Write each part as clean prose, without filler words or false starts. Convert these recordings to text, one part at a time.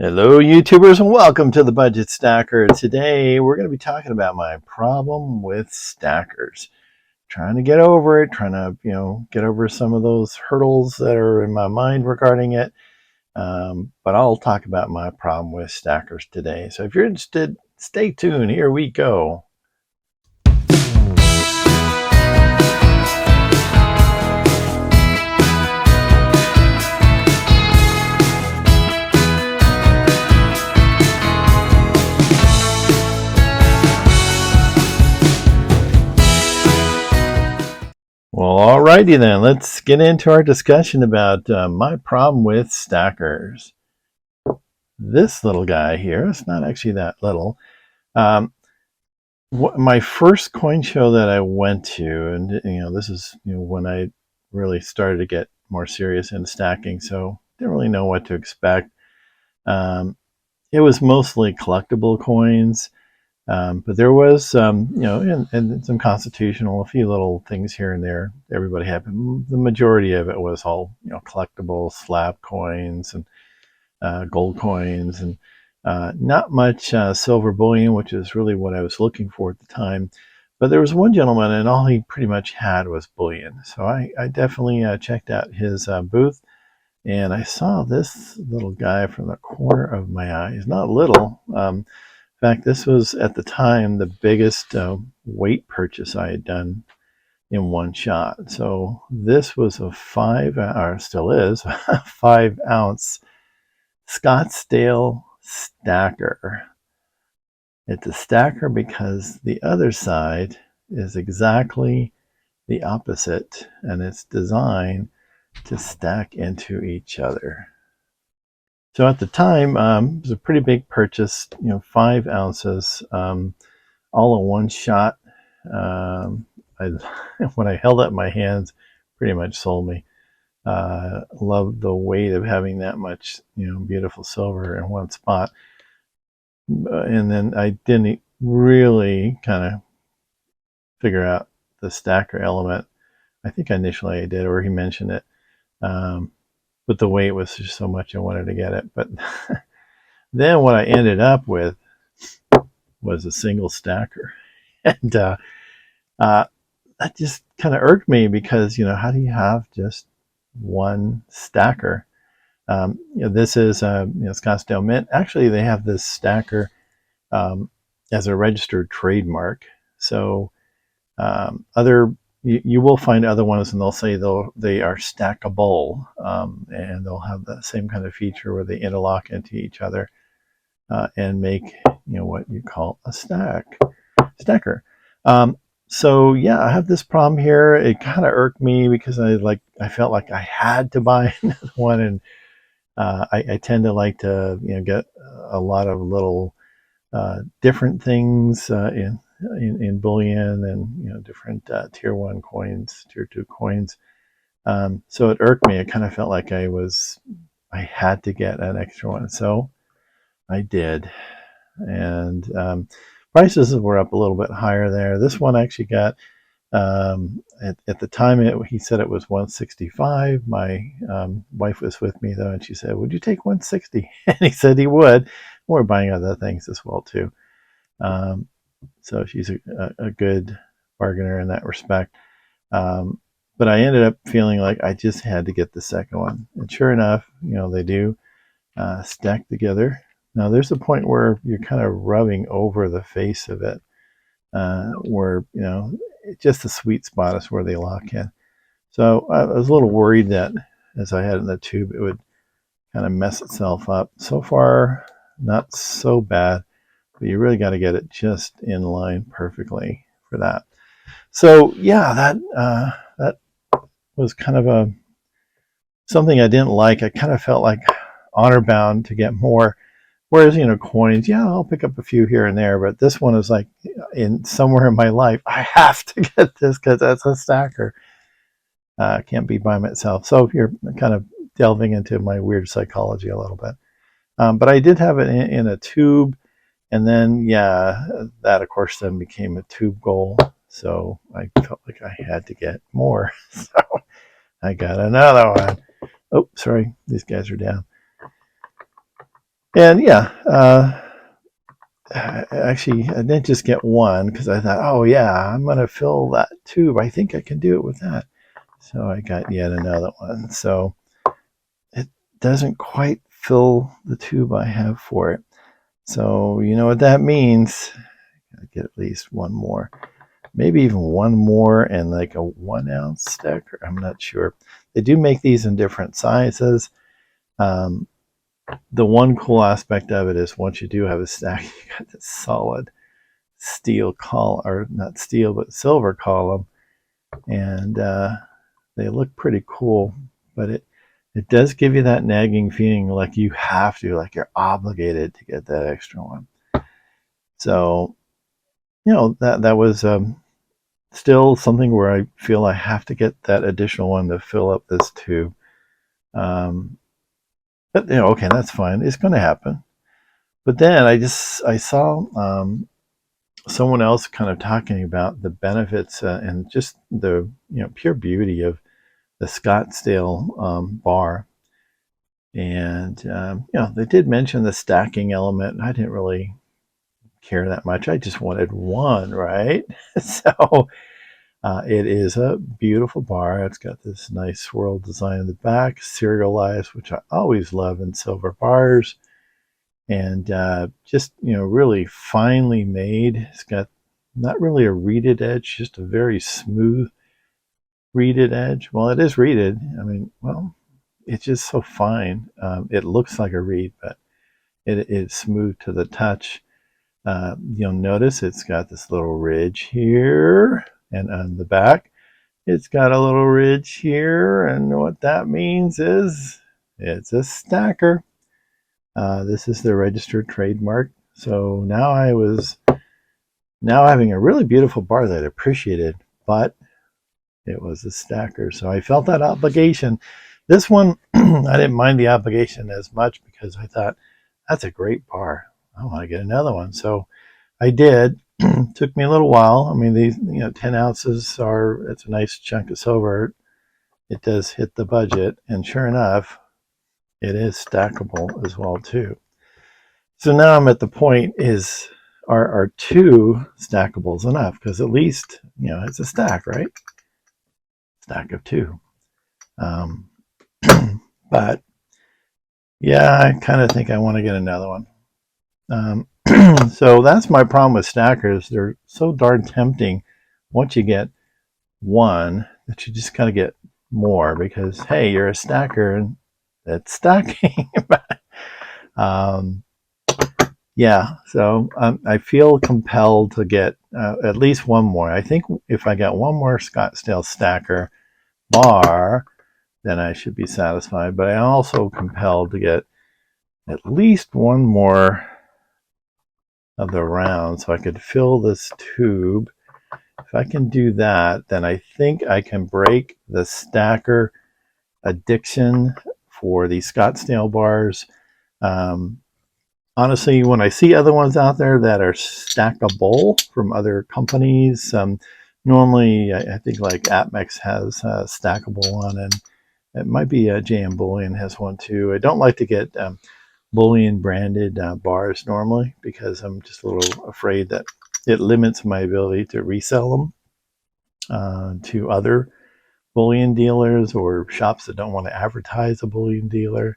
Hello, YouTubers, and welcome to the Budget Stacker. Today, we're going to be talking about my problem with stackers. Trying to get over it, trying to, get over some of those hurdles that are in my mind regarding it. But I'll talk about my problem with stackers today. So if you're interested, stay tuned. Here we go. Well, alrighty then. Let's get into our discussion about my problem with stackers. This little guy here, it's not actually that little. My first coin show that I went to, and this is when I really started to get more serious in stacking, so didn't really know what to expect. It was mostly collectible coins. But there was, and some constitutional, a few little things here and there. Everybody had, but the majority of it was all, collectible slab coins and gold coins, and not much silver bullion, which is really what I was looking for at the time. But there was one gentleman, and all he pretty much had was bullion. So I definitely checked out his booth, and I saw this little guy from the corner of my eye. He's not little. In fact, this was at the time the biggest weight purchase I had done in one shot. So this was a still is, a 5-ounce Scottsdale stacker. It's a stacker because the other side is exactly the opposite, and it's designed to stack into each other. So at the time, it was a pretty big purchase, 5 ounces, all in one shot. When I held up my hands, pretty much sold me. Loved the weight of having that much, beautiful silver in one spot. And then I didn't really kind of figure out the stacker element. I think initially I did, or he mentioned it. But the weight was just so much I wanted to get it. But then what I ended up with was a single stacker. And that just kind of irked me because, how do you have just one stacker? This is Scottsdale Mint. Actually, they have this stacker as a registered trademark. So you will find other ones, and they'll say they are stackable, and they'll have the same kind of feature where they interlock into each other and make what you call a stacker. So yeah, I have this problem here. It kind of irked me because I felt like I had to buy another one, and I tend to like to get a lot of little different things in bullion and different tier 1 coins, tier 2 coins. So it irked me. It kind of felt like I had to get an extra one. So I did. And prices were up a little bit higher there. This one actually got, at the time, he said it was $165. My wife was with me though, and she said, "Would you take $160?" And he said he would. We're buying other things as well too. So she's a good bargainer in that respect. But I ended up feeling like I just had to get the second one. And sure enough, they do stack together. Now there's a point where you're kind of rubbing over the face of it, where, just the sweet spot is where they lock in. So I was a little worried that as I had it in the tube, it would kind of mess itself up. So far, not so bad. But you really got to get it just in line perfectly for that. So yeah, that was kind of something I didn't like. I kind of felt like honor bound to get more. Whereas coins, yeah, I'll pick up a few here and there, but this one is like somewhere in my life I have to get this because that's a stacker. Can't be by myself. So you're kind of delving into my weird psychology a little bit. But I did have it in a tube. And then, yeah, that of course then became a tube goal. So I felt like I had to get more. So I got another one. Oh, sorry, these guys are down. And yeah, actually, I didn't just get one because I thought, oh yeah, I'm gonna fill that tube. I think I can do it with that. So I got yet another one. So it doesn't quite fill the tube I have for it. So you know what that means. I get at least one more, maybe even one more, and like a 1 ounce stacker. I'm not sure. They do make these in different sizes. Um, the one cool aspect of it is once you do have a stack, you got this solid steel column, or not steel, but silver column, and they look pretty cool. But it does give you that nagging feeling, like you have to, like you're obligated to get that extra one. So that was still something where I feel I have to get that additional one to fill up this tube. Um, but okay, that's fine. It's going to happen. But then I saw someone else kind of talking about the benefits and just the pure beauty of the Scottsdale bar, and they did mention the stacking element. And I didn't really care that much. I just wanted one, right? So it is a beautiful bar. It's got this nice swirl design in the back, serialized, which I always love in silver bars, and just really finely made. It's got not really a reeded edge, just a very smooth reeded edge. Well, it is reeded. I mean, well, it's just so fine. It looks like a reed, but it's smooth to the touch. You'll notice it's got this little ridge here, and on the back, it's got a little ridge here. And what that means is it's a stacker. This is the registered trademark. So now having a really beautiful bar that I appreciated, but it was a stacker. So I felt that obligation. This one, I didn't mind the obligation as much because I thought, that's a great bar. I want to get another one. So I did. Took me a little while. I mean, these 10 ounces it's a nice chunk of silver. It does hit the budget. And sure enough, it is stackable as well too. So now I'm at the point are two stackables enough? Because at least, it's a stack, right? Stack of two. Um, but yeah, I kind of think I want to get another one. So that's my problem with stackers. They're so darn tempting once you get one that you just kind of get more because, hey, you're a stacker and that's stacking. um, yeah, so I feel compelled to get at least one more. I think if I get one more Scottsdale stacker bar, then I should be satisfied. But I'm also compelled to get at least one more of the round so I could fill this tube. If I can do that, then I think I can break the stacker addiction for the Scottsdale bars. Honestly, when I see other ones out there that are stackable from other companies, normally I think like Atmex has a stackable one, and it might be JM Bullion has one too. I don't like to get Bullion branded bars normally because I'm just a little afraid that it limits my ability to resell them to other bullion dealers or shops that don't want to advertise a bullion dealer.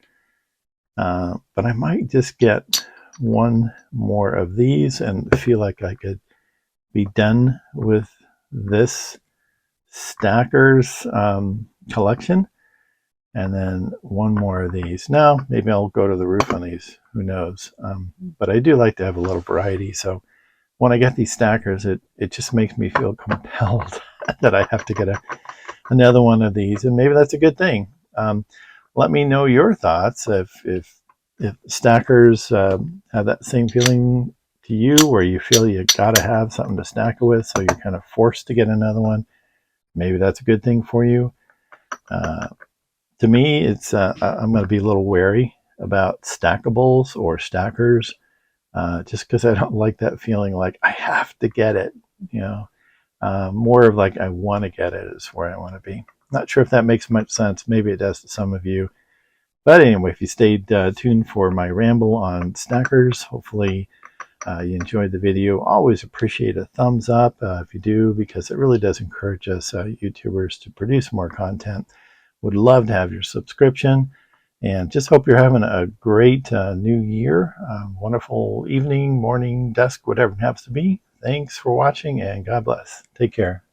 But I might just get one more of these and feel like I could be done with this stackers collection, and then one more of these. Now, maybe I'll go to the roof on these. Who knows? But I do like to have a little variety. So when I get these stackers, it just makes me feel compelled that I have to get another one of these, and maybe that's a good thing. Let me know your thoughts if stackers have that same feeling to you, where you feel you got to have something to stack it with, so you're kind of forced to get another one. Maybe that's a good thing for you. To me, it's I'm going to be a little wary about stackables or stackers, just because I don't like that feeling like I have to get it. More of like I want to get it is where I want to be. Not sure if that makes much sense. Maybe it does to some of you. But anyway, if you stayed tuned for my ramble on stackers, hopefully you enjoyed the video. Always appreciate a thumbs up if you do, because it really does encourage us YouTubers to produce more content. Would love to have your subscription, and just hope you're having a great new year. Wonderful evening, morning, dusk, whatever it happens to be. Thanks for watching, and God bless. Take care.